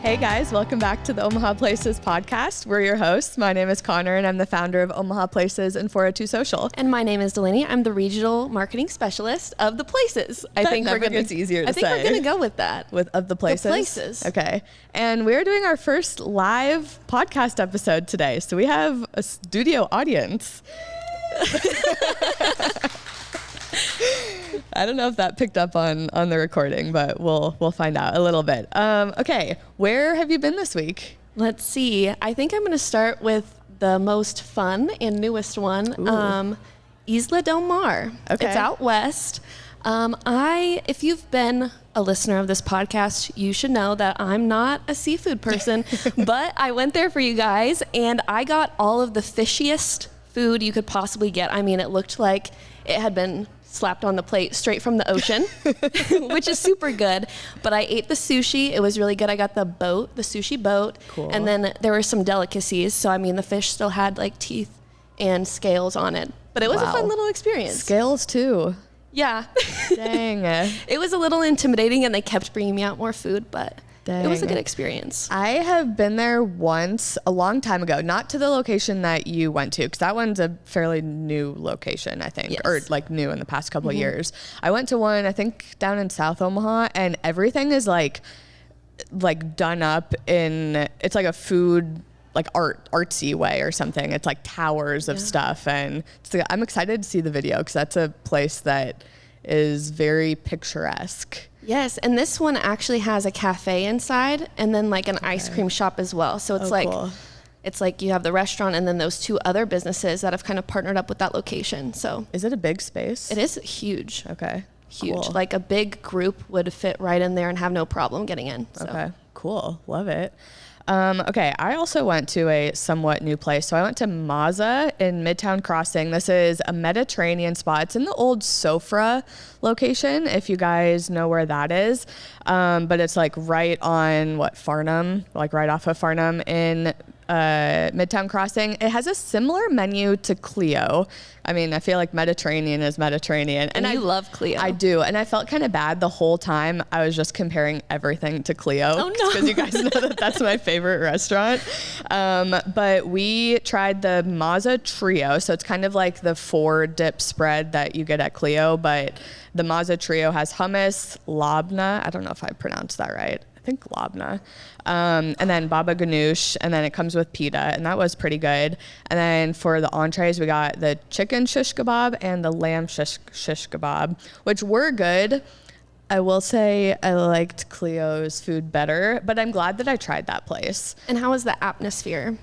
Hey guys, welcome back to the Omaha Places podcast. We're your hosts. My name is Cahner and I'm the founder of Omaha Places and 402 Social. And my name is Delaney. I'm the regional marketing specialist of the Places. I think we're gonna. It's easier to say. I think we're gonna go with that. Of the Places. The Places. Okay. And we're doing our first live podcast episode today, so we have a studio audience. I don't know if that picked up on the recording, but we'll find out a little bit. Okay, where have you been this week? Let's see. I think I'm going to start with the most fun and newest one, Isla del Mar. Okay. It's out west. If you've been a listener of this podcast, you should know that I'm not a seafood person, but I went there for you guys, and I got all of the fishiest food you could possibly get. I mean, it looked like it had been slapped on the plate straight from the ocean, which is super good. But I ate the sushi. It was really good. I got the sushi boat. Cool. And then there were some delicacies. So, I mean, the fish still had like teeth and scales on it. But it was a fun little experience. Scales too. Yeah. Dang. It was a little intimidating and they kept bringing me out more food, but Dang. It was a good experience. I have been there once a long time ago, not to the location that you went to, because that one's a fairly new location, I think, yes. or like new in the past couple of years. I went to one, I think, down in South Omaha, and everything is like done up in, it's like a food, like artsy way or something. It's like towers of stuff, and I'm excited to see the video because that's a place that is very picturesque. Yes, and this one actually has a cafe inside and then like an ice cream shop as well. So it's cool. It's like you have the restaurant and then those two other businesses that have kind of partnered up with that location. So is it a big space? It is huge. Okay. Huge. Cool. Like a big group would fit right in there and have no problem getting in. So. Okay, cool. Love it. Okay, I also went to a somewhat new place. So I went to Mazza in Midtown Crossing. This is a Mediterranean spot. It's in the old Sofra location, if you guys know where that is. But it's like right on Farnham, like right off of Farnham in Midtown Crossing. It has a similar menu to Clio. I mean, I feel like Mediterranean is Mediterranean. And you love Clio. I do. And I felt kind of bad the whole time. I was just comparing everything to Clio. Oh, no. Because you guys know that's my favorite restaurant. But we tried the Mazza Trio. So it's kind of like the 4-dip spread that you get at Clio. But the Mazza Trio has hummus, labna. I don't know if I pronounced that right. I think labna, and then baba ganoush, and then it comes with pita, and that was pretty good. And then for the entrees, we got the chicken shish kebab and the lamb shish kebab, which were good. I will say I liked Cleo's food better, but I'm glad that I tried that place. And how was the atmosphere?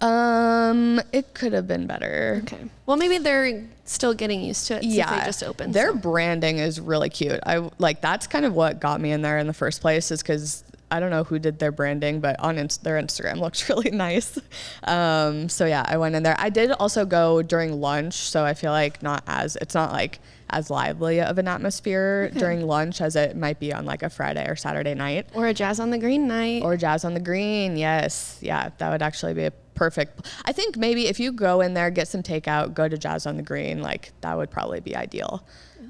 It could have been better. Okay. Well, maybe they're still getting used to it since they just opened. Their branding is really cute. That's kind of what got me in there in the first place, is because I don't know who did their branding, but on their Instagram looks really nice. So yeah, I went in there. I did also go during lunch, so I feel like it's not like as lively of an atmosphere during lunch as it might be on like a Friday or Saturday night. Or a Jazz on the Green night. Or Jazz on the Green, yes. Yeah, that would actually be a perfect. I think maybe if you go in there, get some takeout, go to Jazz on the Green, like that would probably be ideal.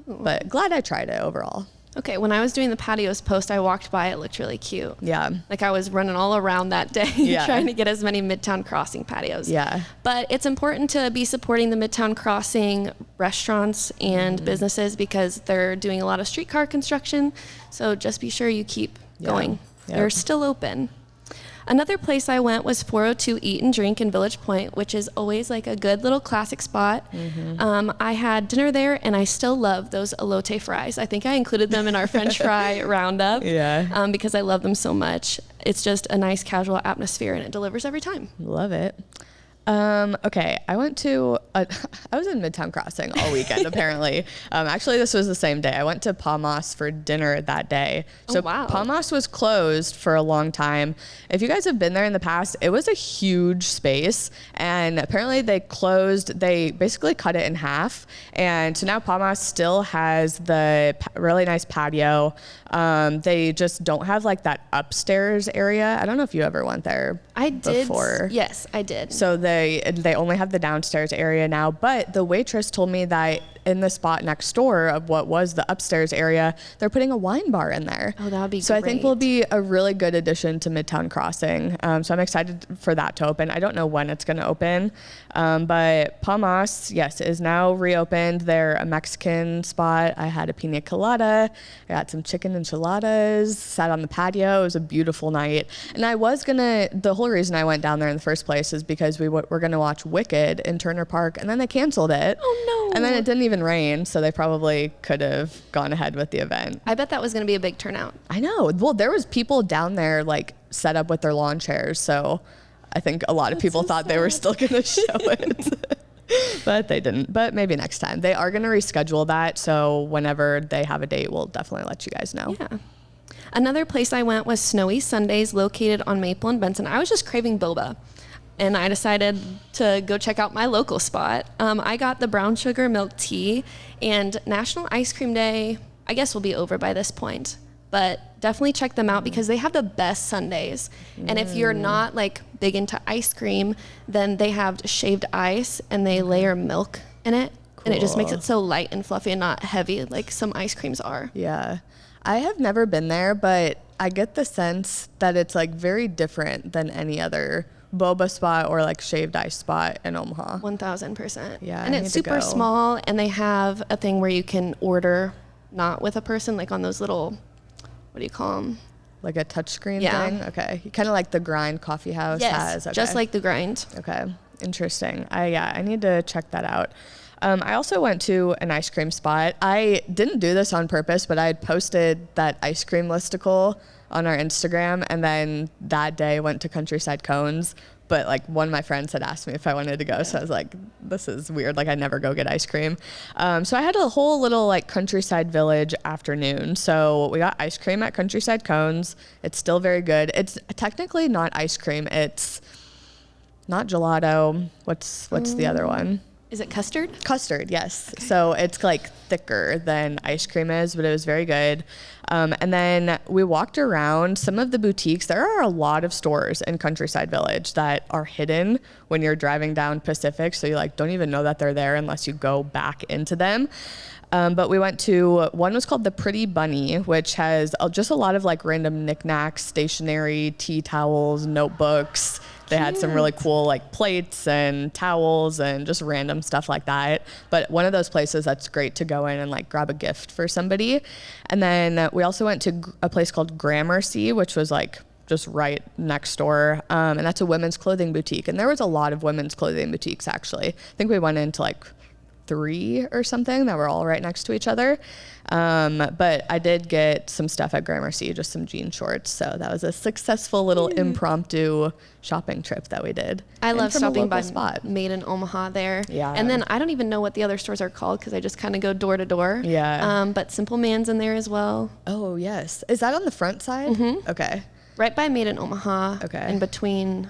Ooh. But glad I tried it overall. Okay, when I was doing the patios post, I walked by, it looked really cute. Yeah. Like I was running all around that day trying to get as many Midtown Crossing patios. Yeah. But it's important to be supporting the Midtown Crossing restaurants and businesses because they're doing a lot of streetcar construction. So just be sure you keep going. Yep. They're still open. Another place I went was 402 Eat and Drink in Village Point, which is always like a good little classic spot. I had dinner there, and I still love those elote fries. I think I included them in our French fry roundup because I love them so much. It's just a nice casual atmosphere, and it delivers every time. Love it. Okay, I was in Midtown Crossing all weekend, apparently. Actually, this was the same day. I went to Palmas for dinner that day. So Palmas was closed for a long time. If you guys have been there in the past, it was a huge space, and apparently they basically cut it in half. And so now Palmas still has the really nice patio. They just don't have like that upstairs area. I don't know if you ever went there. I did. Before. Yes, I did. So they only have the downstairs area now, but the waitress told me that in the spot next door of what was the upstairs area, they're putting a wine bar in there. Oh, that would be so great. I think will be a really good addition to Midtown Crossing. So I'm excited for that to open. I don't know when it's going to open, but Palmas, yes, is now reopened. They're a Mexican spot. I had a pina colada. I got some chicken enchiladas, sat on the patio. It was a beautiful night. And the whole reason I went down there in the first place is because we were going to watch Wicked in Turner Park, and then they canceled it. Oh, no. And then it didn't even rain, so they probably could have gone ahead with the event. I bet that was going to be a big turnout. I know. Well, there was people down there like set up with their lawn chairs, so I think a lot of people thought they were still going to show it. But they didn't. But maybe next time. They are going to reschedule that, so whenever they have a date, we'll definitely let you guys know. Yeah. Another place I went was Snowy Sundays, located on Maple and Benson. I was just craving boba, and I decided to go check out my local spot. I got the brown sugar milk tea, and National Ice Cream Day, I guess, will be over by this point. But definitely check them out because they have the best sundaes. And if you're not like big into ice cream, then they have shaved ice and they layer milk in it. Cool. And it just makes it so light and fluffy and not heavy like some ice creams are. Yeah. I have never been there, but I get the sense that it's like very different than any other boba spot or like shaved ice spot in Omaha. 1000%. Yeah. And it's super small, and they have a thing where you can order not with a person, like on those little, what do you call them? Like a touchscreen thing? Okay. Kind of like the Grind Coffee House has. Okay. Just like the Grind. Okay. Interesting. I need to check that out. I also went to an ice cream spot. I didn't do this on purpose, but I had posted that ice cream listicle on our Instagram, and then that day went to Countryside Cones. But like one of my friends had asked me if I wanted to go, so I was like, this is weird. Like I never go get ice cream. So I had a whole little like Countryside Village afternoon. So we got ice cream at Countryside Cones. It's still very good. It's technically not ice cream. It's not gelato. What's the other one? Is it custard? Custard, yes. Okay. So it's like thicker than ice cream is, but it was very good. And then we walked around some of the boutiques. There are a lot of stores in Countryside Village that are hidden when you're driving down Pacific. So you like don't even know that they're there unless you go back into them. But we went to, one was called the Pretty Bunny, which has just a lot of like random knickknacks, stationery, tea towels, notebooks. They had some really cool like plates and towels and just random stuff like that. But one of those places that's great to go in and like grab a gift for somebody. And then we also went to a place called Gramercy, which was like just right next door. And that's a women's clothing boutique. And there was a lot of women's clothing boutiques actually. I think we went into like 3 or something that were all right next to each other. But I did get some stuff at Gramercy, just some jean shorts. So that was a successful little impromptu shopping trip that we did. I love shopping by Made in Omaha there. Yeah. And then I don't even know what the other stores are called because I just kind of go door to door. Yeah. But Simple Man's in there as well. Oh, yes. Is that on the front side? Mm-hmm. Okay. Right by Made in Omaha. Okay. In between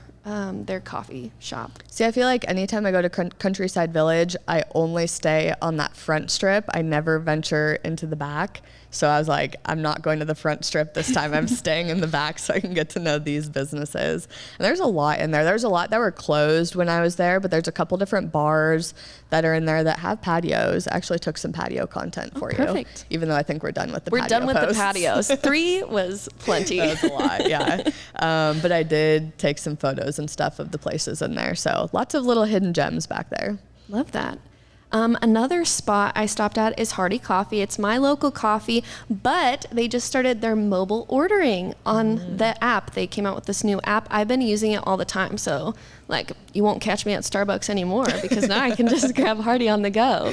their coffee shop. See, I feel like anytime I go to Countryside Village, I only stay on that front strip. I never venture into the back. So I was like, I'm not going to the front strip this time. I'm staying in the back so I can get to know these businesses. And there's a lot in there. There's a lot that were closed when I was there, but there's a couple different bars that are in there that have patios. I actually took some patio content for you. Even though I think we're done with the patio We're done with posts. the patios. 3 was plenty. That was a lot, yeah. But I did take some photos and stuff of the places in there. So lots of little hidden gems back there. Love that. Another spot I stopped at is Hardy Coffee. It's my local coffee, but they just started their mobile ordering on the app. They came out with this new app. I've been using it all the time, so like you won't catch me at Starbucks anymore because now I can just grab Hardy on the go.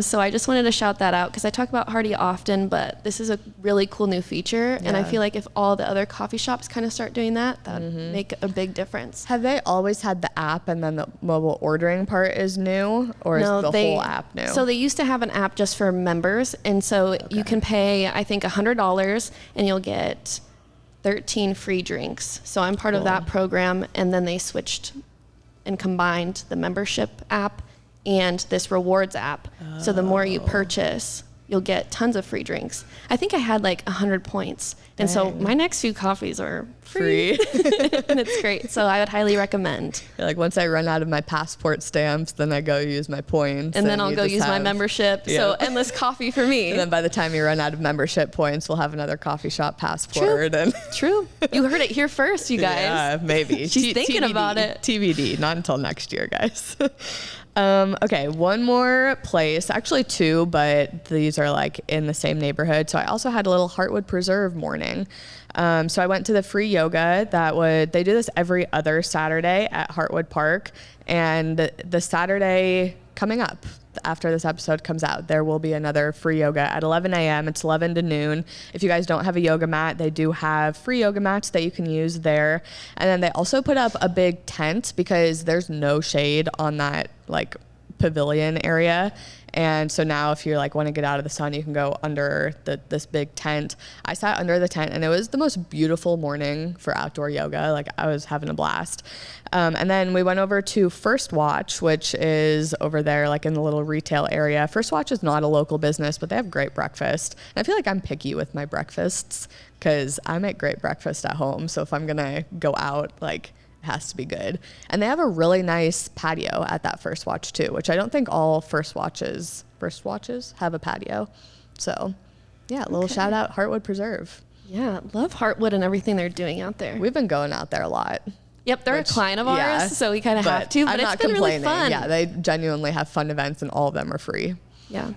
So I just wanted to shout that out because I talk about Hardy often, but this is a really cool new feature, and I feel like if all the other coffee shops kind of start doing that, that'd make a big difference. Have they always had the app and then the mobile ordering part is new, or is the whole app new? So they used to have an app just for members, and so you can pay, I think, $100 and you'll get 13 free drinks. So I'm part of that program, and then they switched and combined the membership app and this rewards app. So the more you purchase, you'll get tons of free drinks. I think I had like 100 points. And so my next few coffees are free. And it's great. So I would highly recommend. Like once I run out of my passport stamps, then I go use my points. And then I'll go use my membership. Yeah. So endless coffee for me. And then by the time you run out of membership points, we'll have another coffee shop passport. True. You heard it here first, you guys. Yeah, maybe. She's thinking about it. TBD, not until next year, guys. Okay, one more place, actually two, but these are like in the same neighborhood. So I also had a little Heartwood Preserve morning. So I went to the free yoga they do this every other Saturday at Heartwood Park. And the Saturday coming up, after this episode comes out, there will be another free yoga at 11 a.m. It's 11 to noon. If you guys don't have a yoga mat, they do have free yoga mats that you can use there. And then they also put up a big tent because there's no shade on that like pavilion area. And so now if you're like want to get out of the sun, you can go under this big tent. I sat under the tent and it was the most beautiful morning for outdoor yoga. Like I was having a blast. And then we went over to First Watch, which is over there like in the little retail area. First Watch is not a local business, but they have great breakfast. And I feel like I'm picky with my breakfasts because I make great breakfast at home. So if I'm going to go out, like has to be good. And they have a really nice patio at that First Watch too, which I don't think all First Watches have a patio. So yeah, a little shout out Heartwood Preserve. Yeah, love Heartwood and everything they're doing out there. We've been going out there a lot. Yep, they're a client of ours, so we kind of have to, but it's been really fun. Yeah, they genuinely have fun events and all of them are free. Yeah.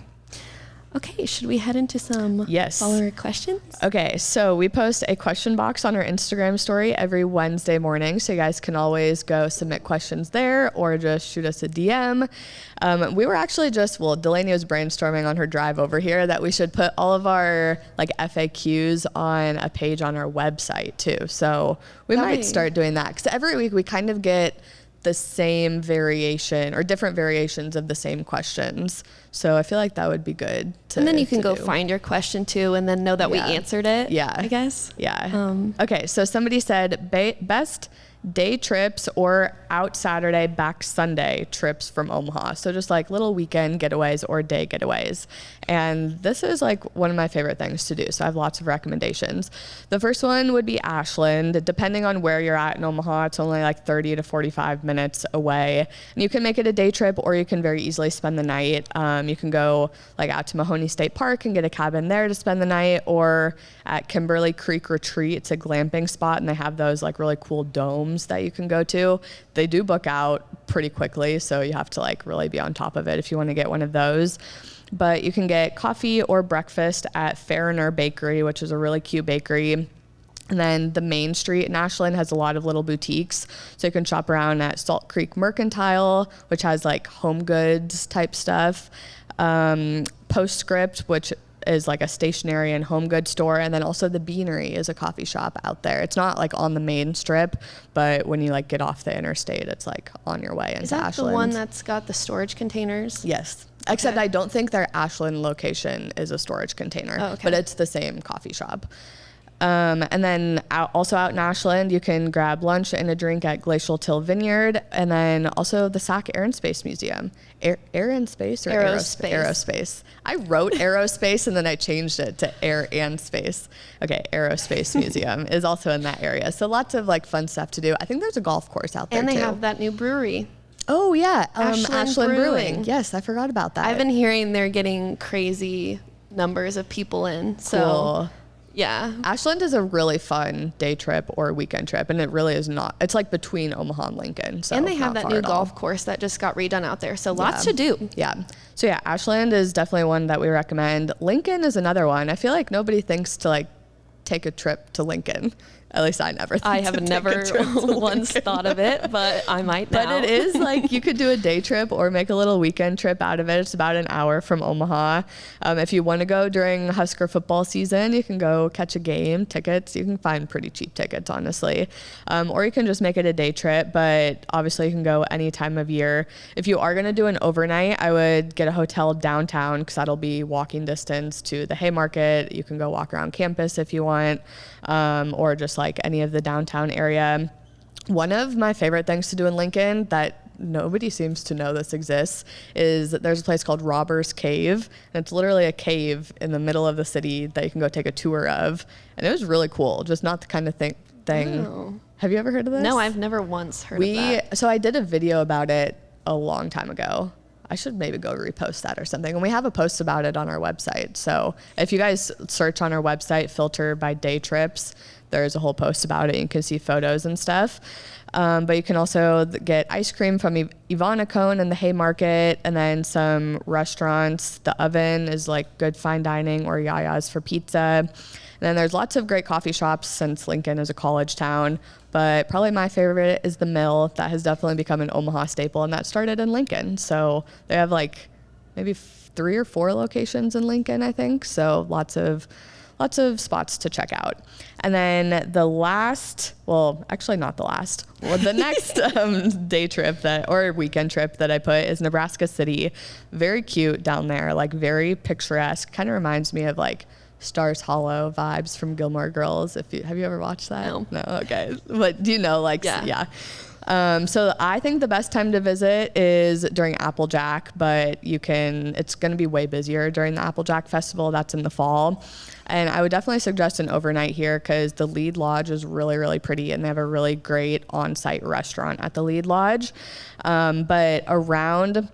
Okay, should we head into some follower questions? Okay, so we post a question box on our Instagram story every Wednesday morning, so you guys can always go submit questions there or just shoot us a DM. We were actually Delaney was brainstorming on her drive over here that we should put all of our like FAQs on a page on our website too. So we might start doing that because every week we kind of get the same variation or different variations of the same questions. So I feel like that would be good. And then you can go find your question too and then know that we answered it. Yeah. I guess. Yeah. Okay. So somebody said best day trips or out Saturday, back Sunday trips from Omaha. So just like little weekend getaways or day getaways. And this is like one of my favorite things to do. So I have lots of recommendations. The first one would be Ashland. Depending on where you're at in Omaha, it's only like 30 to 45 minutes away. And you can make it a day trip or you can very easily spend the night. You can go like out to Mahoney State Park and get a cabin there to spend the night, or at Kimberly Creek Retreat. It's a glamping spot and they have those like really cool domes that you can go to. They do book out pretty quickly, so you have to like really be on top of it if you want to get one of those. But you can get coffee or breakfast at Fariner Bakery, which is a really cute bakery. And then the main street in Ashland has a lot of little boutiques. So you can shop around at Salt Creek Mercantile, which has like home goods type stuff. Postscript, which is like a stationery and home goods store. And then also the Beanery is a coffee shop out there. It's not like on the main strip, but when you like get off the interstate, it's like on your way into Ashland. Is that the one that's got the storage containers? Yes. Okay. Except I don't think their Ashland location is a storage container, but it's the same coffee shop. And then also out in Ashland, you can grab lunch and a drink at Glacial Till Vineyard, and then also the Sac Air and Space Museum. Air and Space or Aerospace? Aerospace. I wrote Aerospace and then I changed it to Air and Space. Okay, Aerospace Museum is also in that area. So lots of like fun stuff to do. I think there's a golf course out there and they too. have that new brewery. Oh yeah, Ashland Brewing. Yes, I forgot about that. I've been hearing they're getting crazy numbers of people in. So. Cool. Yeah. Ashland is a really fun day trip or weekend trip, and it really is not. It's like between Omaha and Lincoln. So and they have that new golf course that just got redone out there. So lots to do. Yeah. So yeah, Ashland is definitely one that we recommend. Lincoln is another one. I feel like nobody thinks to like take a trip to Lincoln. At least I never. I have never once thought of it, but I might now. But it is like you could do a day trip or make a little weekend trip out of it. It's about an hour from Omaha. If you want to go during Husker football season, you can go catch a game. Tickets, you can find pretty cheap tickets, honestly. Or you can just make it a day trip, but obviously you can go any time of year. If you are going to do an overnight, I would get a hotel downtown because that'll be walking distance to the Haymarket. You can go walk around campus if you want, or just like any of the downtown area. One of my favorite things to do in Lincoln that nobody seems to know this exists, is that there's a place called Robber's Cave, and it's literally a cave in the middle of the city that you can go take a tour of. And it was really cool, just not the kind of thing. Oh. Have you ever heard of this? No, I've never once heard of that. So I did a video about it a long time ago. I should maybe go repost that or something. And we have a post about it on our website. So if you guys search on our website, filter by day trips, there's a whole post about it. You can see photos and stuff. But you can also get ice cream from Ivana Cone in the Haymarket, and then some restaurants. The Oven is like good fine dining, or Yaya's for pizza. And then there's lots of great coffee shops since Lincoln is a college town. But probably my favorite is the Mill. That has definitely become an Omaha staple, and that started in Lincoln. So they have like maybe 3 or 4 locations in Lincoln, I think. So lots of spots to check out. And then the next day trip or weekend trip that I put is Nebraska City. Very cute down there, like very picturesque. Kind of reminds me of like Stars Hollow vibes from Gilmore Girls. Have you ever watched that? No. Okay. But do you know, like, yeah. So I think the best time to visit is during Applejack, but it's going to be way busier during the Applejack Festival. That's in the fall. And I would definitely suggest an overnight here because the Lead Lodge is really, really pretty, and they have a really great on-site restaurant at the Lead Lodge. But around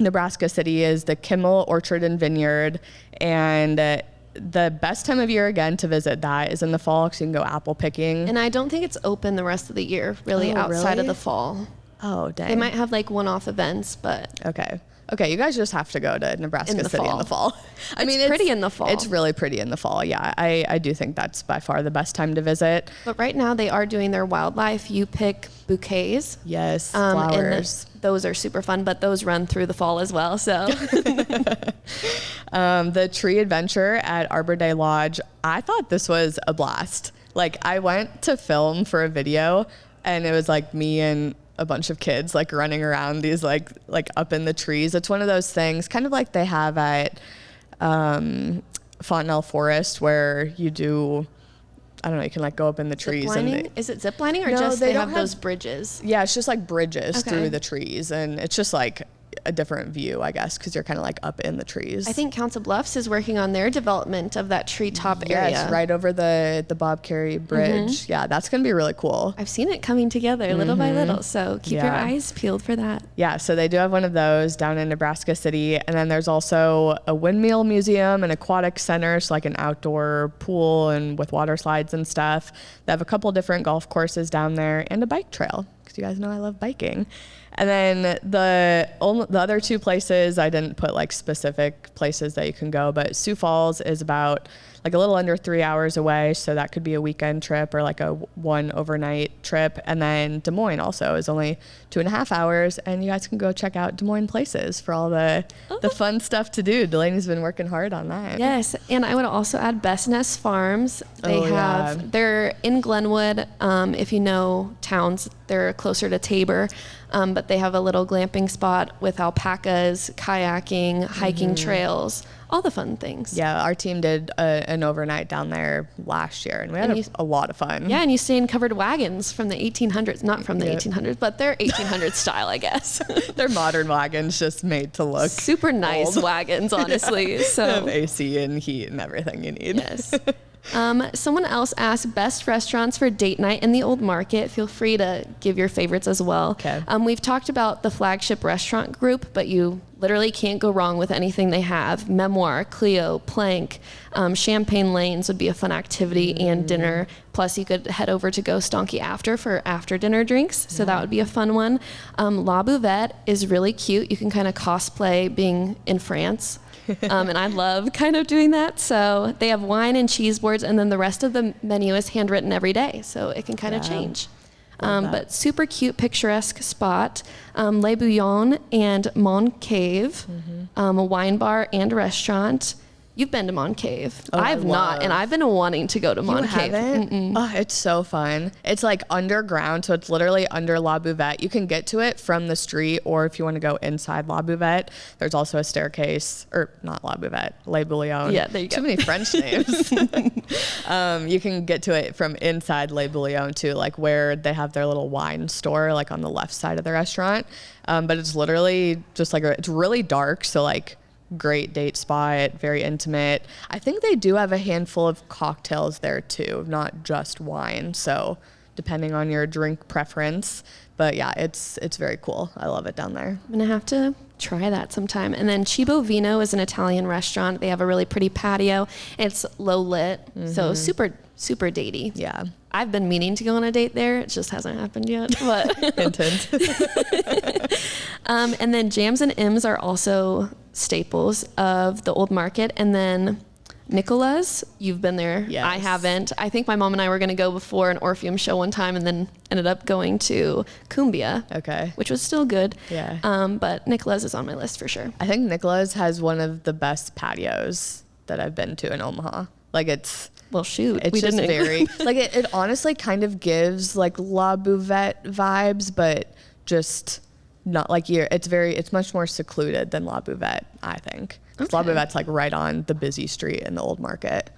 Nebraska City is the Kimmel Orchard and Vineyard, and the best time of year again to visit that is in the fall because you can go apple picking. And I don't think it's open the rest of the year, outside of the fall. Oh, dang. They might have like one-off events, but Okay, you guys just have to go to Nebraska City in the fall. It's pretty in the fall. It's really pretty in the fall. Yeah, I do think that's by far the best time to visit. But right now they are doing their wildlife. You pick bouquets. Yes, flowers. And those are super fun, but those run through the fall as well. So the tree adventure at Arbor Day Lodge, I thought this was a blast. Like I went to film for a video, and it was like me and a bunch of kids like running around these like up in the trees. It's one of those things kind of like they have at Fontenelle Forest where you do, I don't know, you can like go up in the trees. Is it zip lining or just they have those bridges? Yeah, it's just like bridges through the trees, and it's just like a different view, I guess, because you're kind of like up in the trees. I think Council Bluffs is working on their development of that treetop area. Yes, right over the Bob Carey Bridge. Mm-hmm. Yeah, that's going to be really cool. I've seen it coming together little by little, so keep your eyes peeled for that. Yeah, so they do have one of those down in Nebraska City, and then there's also a windmill museum, an aquatic center, so like an outdoor pool and with water slides and stuff. They have a couple different golf courses down there and a bike trail, because you guys know I love biking. And then the other 2 places, I didn't put like specific places that you can go, but Sioux Falls is about like a little under 3 hours away. So that could be a weekend trip or like a 1 overnight trip. And then Des Moines also is only 2.5 hours, and you guys can go check out Des Moines Places for all the fun stuff to do. Delaney's been working hard on that. Yes. And I would also add Best Nest Farms. They're in Glenwood. If you know towns, they're closer to Tabor. But they have a little glamping spot with alpacas, kayaking, hiking trails, all the fun things. Yeah, our team did an overnight down there last year, and we had a lot of fun. Yeah, and you stay in covered wagons from the 1800s. Not from the 1800s, but they're 1800s style, I guess. They're modern wagons, just made to look super nice old. Wagons, honestly. So have AC and heat and everything you need. Yes. Someone else asked best restaurants for date night in the Old Market. Feel free to give your favorites as well. Okay. We've talked about the Flagship Restaurant Group, but you literally can't go wrong with anything they have. Memoir, Clio, Plank, Champagne Lanes would be a fun activity and dinner. Plus you could head over to Ghost Donkey for after dinner drinks. So that would be a fun one. La Bouvette is really cute. You can kind of cosplay being in France. And I love kind of doing that. So they have wine and cheese boards, and then the rest of the menu is handwritten every day. So it can kind of change. But super cute, picturesque spot. Le Bouillon and Mon Cave, a wine bar and restaurant. You've been to Moncahь. Oh, I've not, and I've been wanting to go to Moncahь. You haven't? Oh, it's so fun. It's like underground, so it's literally under La Bouvette. You can get to it from the street, or if you want to go inside La Bouvette, there's also a staircase, or not La Bouvette, Les Bouillons. Yeah, there you go. Too many French names. You can get to it from inside Les Bouillons too, like where they have their little wine store, like on the left side of the restaurant. But it's literally just like, it's really dark, so like, great date spot, very intimate. I think they do have a handful of cocktails there too, not just wine. So depending on your drink preference, but yeah, it's very cool. I love it down there. I'm gonna have to try that sometime. And then Cibo Vino is an Italian restaurant. They have a really pretty patio. It's low lit, so super datey. Yeah. I've been meaning to go on a date there. It just hasn't happened yet. But Hint, hint. And then Jams and M's are also staples of the Old Market. And then Nicola's, you've been there. Yes. I haven't. I think my mom and I were going to go before an Orpheum show one time, and then ended up going to Cumbia. Okay. Which was still good. Yeah. But Nicola's is on my list for sure. I think Nicola's has one of the best patios that I've been to in Omaha. Like it's shoot. It's just very, like it honestly kind of gives like La Bouvette vibes, but just not like it's much more secluded than La Bouvette, I think. Okay. La Bouvette's like right on the busy street in the Old Market,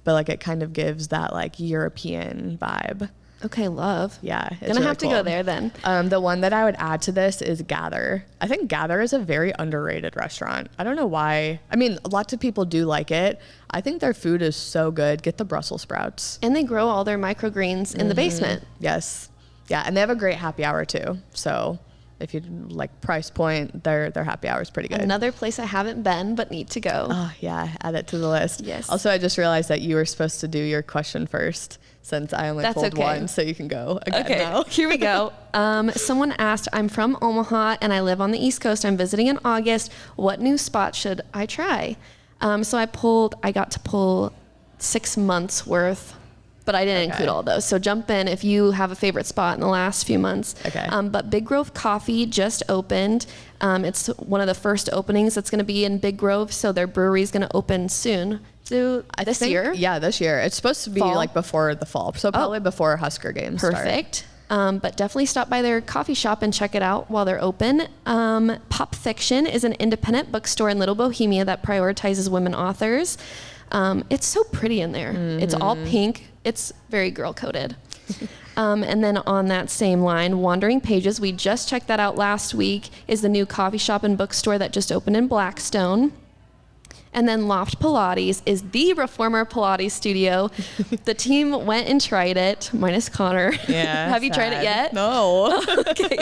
but like it kind of gives that like European vibe. Okay, love. Yeah. It's gonna really have to cool. go there then. The one that I would add to this is Gather. I think Gather is a very underrated restaurant. I don't know why. I mean, lots of people do like it. I think their food is so good. Get the Brussels sprouts. And they grow all their microgreens in the basement. Yes. Yeah, and they have a great happy hour too. So if you like price point, their happy hour is pretty good. Another place I haven't been but need to go. Oh yeah, add it to the list. Yes. Also, I just realized that you were supposed to do your question first, since I only pulled one, so you can go again now. Here we go. Someone asked, I'm from Omaha and I live on the East Coast. I'm visiting in August. What new spot should I try? So I got to pull 6 months worth, but I didn't include all those. So jump in if you have a favorite spot in the last few months. Okay. But Big Grove Coffee just opened. It's one of the first openings that's going to be in Big Grove. So their brewery is going to open soon. So this year? Yeah, this year. It's supposed to be Fall? like before the fall. So probably before Husker games Perfect. But definitely stop by their coffee shop and check it out while they're open. Pop Fiction is an independent bookstore in Little Bohemia that prioritizes women authors. It's so pretty in there. It's all pink. It's very girl coded. And then on that same line, Wandering Pages, we just checked that out last week, is the new coffee shop and bookstore that just opened in Blackstone. And then Loft Pilates is the reformer Pilates studio. The team went and tried it, minus Connor. Yeah. Have you tried it yet? No. Okay,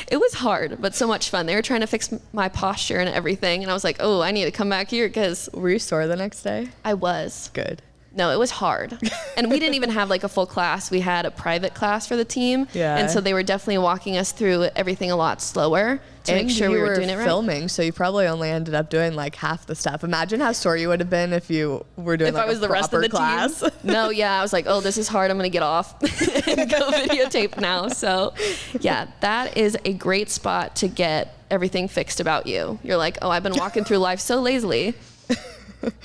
it was hard, but so much fun. They were trying to fix my posture and everything, and I was like, oh, I need to come back here because Were you sore the next day? I was. Good. No, it was hard. And we didn't even have like a full class. We had a private class for the team. Yeah. And so they were definitely walking us through everything a lot slower to make sure we were doing it right. Filming, so you probably only ended up doing like half the stuff. Imagine how sore you would have been if you were doing like I was a the rest of the class. team. No, yeah, I was like, oh, this is hard. I'm going to get off and go videotape now. So yeah, that is a great spot to get everything fixed about you. You're like, oh, I've been walking through life so lazily.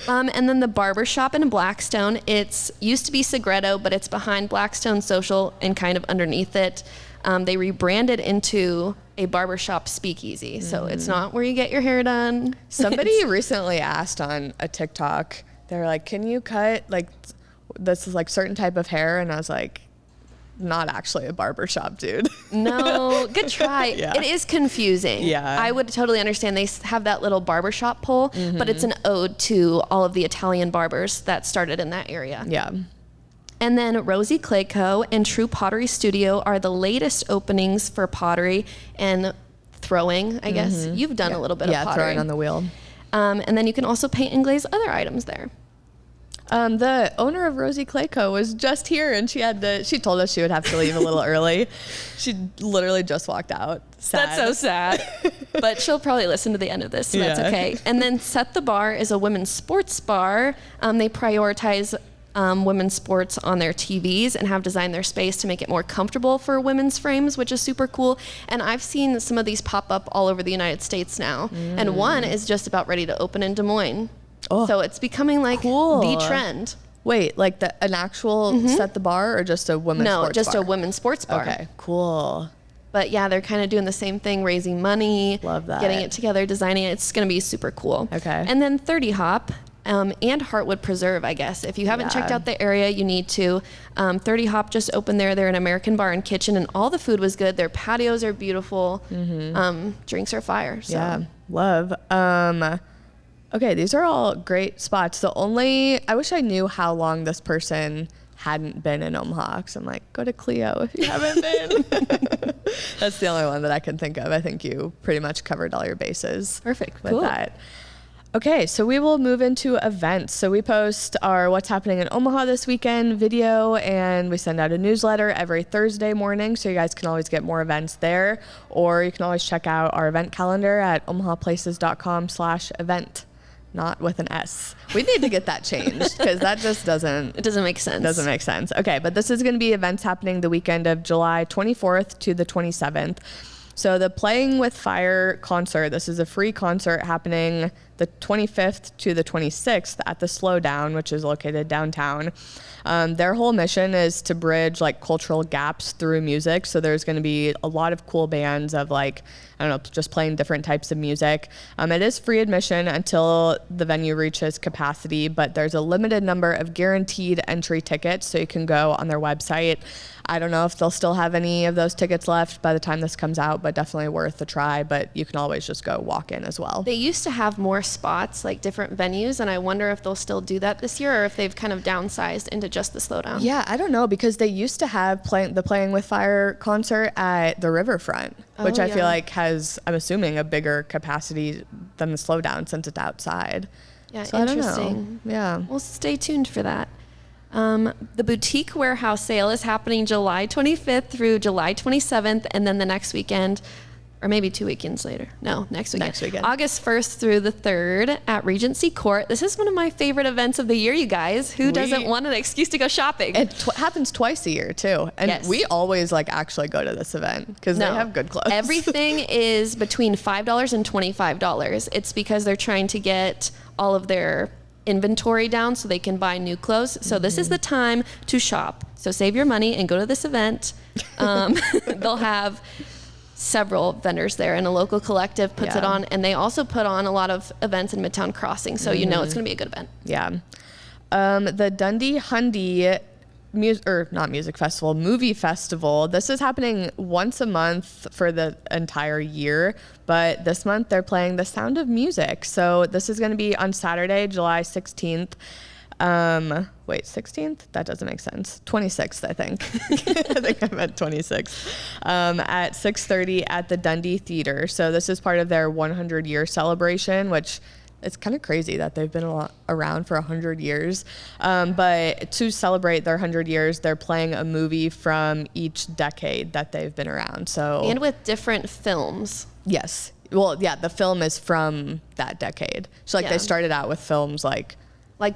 And then the barbershop in Blackstone, it's used to be Segredo, but it's behind Blackstone Social and kind of underneath it. They rebranded into a barbershop speakeasy. So it's not where you get your hair done. Somebody recently asked on a TikTok, they were like, can you cut like this is like certain type of hair? And I was like, not actually a barbershop, dude. No, good try. Yeah. It is confusing. Yeah. I would totally understand. They have that little barbershop pole, but it's an ode to all of the Italian barbers that started in that area. Yeah. And then Rosie Clayco and True Pottery Studio are the latest openings for pottery and throwing, I guess. You've done a little bit of pottery. Yeah, throwing on the wheel. And then you can also paint and glaze other items there. The owner of Rosie Clayco was just here, and she told us she would have to leave a little early. She literally just walked out. Sad. That's so sad. But she'll probably listen to the end of this, so that's okay. And then Set the Bar is a women's sports bar. They prioritize women's sports on their TVs and have designed their space to make it more comfortable for women's frames, which is super cool. And I've seen some of these pop up all over the United States now. And one is just about ready to open in Des Moines. Oh, So it's becoming like cool. the trend. Wait, like an actual set the bar or just a women's sports bar? No, just a women's sports bar. Okay, cool. But yeah, they're kind of doing the same thing, raising money. Love that. Getting it together, designing it. It's going to be super cool. Okay. And then 30 Hop and Heartwood Preserve, I guess. If you haven't checked out the area, you need to. 30 Hop just opened there. They're an American bar and kitchen, and all the food was good. Their patios are beautiful. Drinks are fire. So. Yeah, love. Okay, these are all great spots. I wish I knew how long this person hadn't been in Omaha, because I'm like, go to Clio if you haven't been. That's the only one that I can think of. I think you pretty much covered all your bases. Perfect. With Cool. that. Okay, so we will move into events. So we post our What's Happening in Omaha this weekend video, and we send out a newsletter every Thursday morning, so you guys can always get more events there, or you can always check out our event calendar at omahaplaces.com/event. Not with an S. We need to get that changed, because that just doesn't... It doesn't make sense. Doesn't make sense. Okay, but this is going to be events happening the weekend of July 24th to the 27th. So the Playing with Fire concert, this is a free concert happening the 25th to the 26th at the Slowdown, which is located downtown. Their whole mission is to bridge like cultural gaps through music. So there's going to be a lot of cool bands of like, I don't know, just playing different types of music. It is free admission until the venue reaches capacity, but there's a limited number of guaranteed entry tickets. So you can go on their website. I don't know if they'll still have any of those tickets left by the time this comes out, but definitely worth a try. But you can always just go walk in as well. They used to have more spots, like different venues, and I wonder if they'll still do that this year, or if they've kind of downsized into just the Slowdown. Yeah, I don't know, because they used to have the Playing with Fire concert at the Riverfront, which I feel like has, I'm assuming, a bigger capacity than the Slowdown since it's outside. Yeah, so interesting. I don't know. Yeah. Well, stay tuned for that. The Boutique Warehouse sale is happening July 25th through July 27th, and then the next weekend, or maybe 2 weekends later. No, next weekend. Next weekend. August 1st through the 3rd at Regency Court. This is one of my favorite events of the year, you guys. Who doesn't want an excuse to go shopping? It happens twice a year, too. And Yes. we always like actually go to this event because they have good clothes. Everything is between $5 and $25. It's because they're trying to get all of their inventory down so they can buy new clothes. So this is the time to shop. So save your money and go to this event. They'll have several vendors there, and a local collective puts it on, and they also put on a lot of events in Midtown Crossing, so you know it's going to be a good event. Yeah. The Dundee Hundy movie festival. This is happening once a month for the entire year, but this month they're playing The Sound of Music. So this is going to be on Saturday, July 16th. 16th? That doesn't make sense. 26th, I think. I think I meant 26th. At 6:30 at the Dundee Theater. So this is part of their 100-year celebration, which it's kind of crazy that they've been around for 100 years. But to celebrate their 100 years, they're playing a movie from each decade that they've been around. So And with different films. Yes. Well, yeah, the film is from that decade. So they started out with films like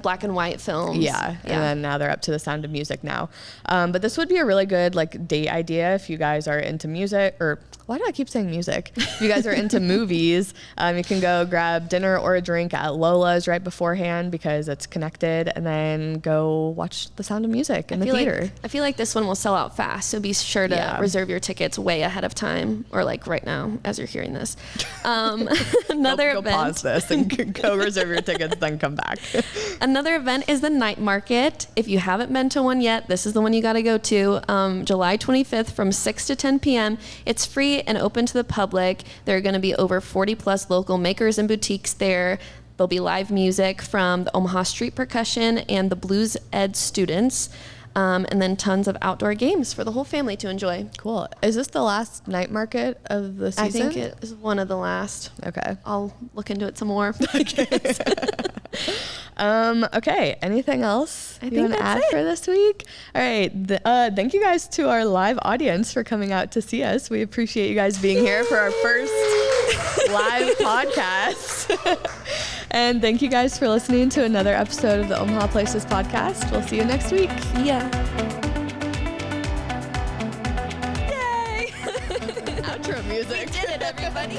black and white films. Yeah. And then now they're up to The Sound of Music now. But this would be a really good date idea if you guys are into music, or why do I keep saying music? If you guys are into movies, you can go grab dinner or a drink at Lola's right beforehand because it's connected, and then go watch The Sound of Music in the theater. I feel like this one will sell out fast, so be sure to reserve your tickets way ahead of time, or right now as you're hearing this. Another event. Go pause this and go reserve your tickets, then come back. Another event is the night market. If you haven't been to one yet, this is the one you got to go to. July 25th from 6 to 10 p.m. It's free and open to the public. There are going to be over 40 plus local makers and boutiques there. There'll be live music from the Omaha Street Percussion and the Blues Ed students. And then tons of outdoor games for the whole family to enjoy. Cool. Is this the last night market of the season? I think it is one of the last. Okay. I'll look into it some more. Okay. Anything else you want to add it. for this week? All right. Thank you guys to our live audience for coming out to see us. We appreciate you guys being here for our first live podcast. And thank you guys for listening to another episode of the Omaha Places podcast. We'll see you next week. Yeah. Yay! Outro music. We did it, everybody.